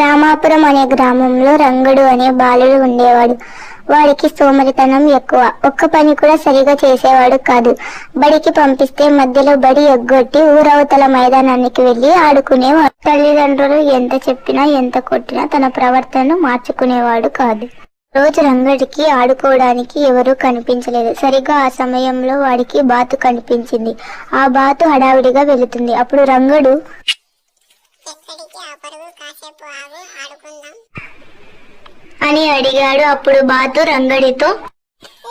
రామాపురం అనే గ్రామంలో రంగడు అనే బాలుడు ఉండేవాడు. వాడికి సోమరితనం ఎక్కువ. ఒక్క పని కూడా సరిగా చేసేవాడు కాదు. బడికి పంపిస్తే మధ్యలో బడి ఎగ్గొట్టి ఊరవతల మైదానానికి వెళ్లి ఆడుకునేవాడు. తల్లిదండ్రులు ఎంత చెప్పినా ఎంత కొట్టినా తన ప్రవర్తనను మార్చుకునేవాడు కాదు. రోజు రంగడికి ఆడుకోవడానికి ఎవరూ కనిపించలేదు. సరిగ్గా ఆ సమయంలో వాడికి బాతు కనిపించింది. ఆ బాతు హడావిడిగా వెళుతుంది. అప్పుడు రంగడు అని అడిగాడు. అప్పుడు బాతు రంగడితో,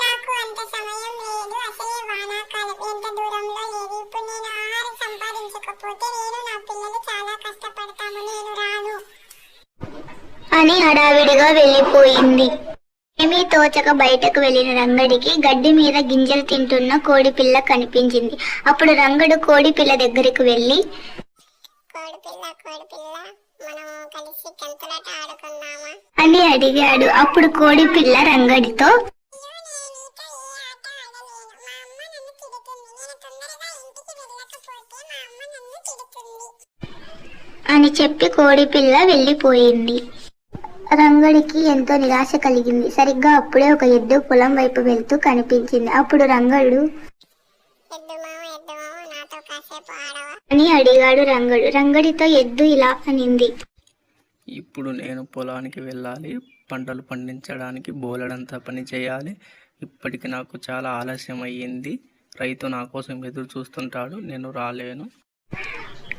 నాకు అంత సమయం లేదు, అసలే వానాకాలం, ఎంత దూరంలో లేదు. ఇప్పుడు నేను ఆహారం సంపాదించకపోతే నేను నా పిల్లలు చాలా కష్టపడతాము, నేను రాను అని హడావిడిగా వెళ్ళిపోయింది. ఏమీ తోచక బయటకు వెళ్లిన రంగడికి గడ్డి మీద గింజలు తింటున్న కోడి పిల్ల కనిపించింది. అప్పుడు రంగడు కోడి పిల్ల దగ్గరికి వెళ్లి, కోడి పిల్ల మనం కలిసి గంతులాట ఆడుకుందామా అని అడిగాడు. అప్పుడు కోడి పిల్ల రంగడితో, అని చెప్పి కోడి పిల్ల వెళ్ళిపోయింది. రంగడికి ఎంతో నిరాశ కలిగింది. సరిగ్గా అప్పుడే ఒక ఎద్దు పొలం వైపు వెళ్తూ కనిపించింది. అప్పుడు రంగడు నాతో కాసేపు ఆడవా అని అడిగాడు. రంగడితో ఎద్దు ఇలా అనింది, ఇప్పుడు నేను పొలానికి వెళ్ళాలి, పంటలు పండించడానికి బోలెడంత పని చేయాలి. ఇప్పటికి నాకు చాలా ఆలస్యం అయ్యింది. రైతు నా కోసం ఎదురు చూస్తుంటాడు, నేను రాలేను.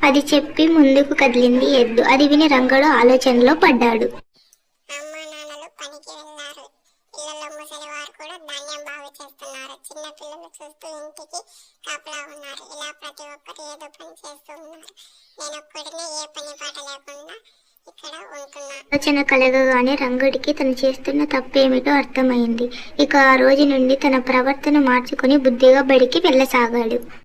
అది చెప్పి ముందుకు కదిలింది ఎద్దు. అది విని రంగడు ఆలోచనలో పడ్డాడు. అమ్మ నాన్నలు పనికి వెళ్ళారు. ఇళ్లలో ముసలి వారు కూడా ధాన్యం బాగు చేస్తున్నారు. చిన్న పిల్లలు చూస్తూ ఇంటికి కాపలా ఉన్నారు. ఇలా ప్రతి ఒక్కరు ఏదో పని చేస్తూ ఉన్నారు. నేను ఒక్కడినే ఏ పని పాట లేకుండా ఇక్కడ ఉంటున్నా. ఆలోచన కలగగానే రంగడికి తను చేస్తున్న తప్పేమిటో అర్థమైంది. ఇక ఆ రోజు నుండి తన ప్రవర్తన మార్చుకుని బుద్ధిగా బడికి వెళ్ళసాగాడు.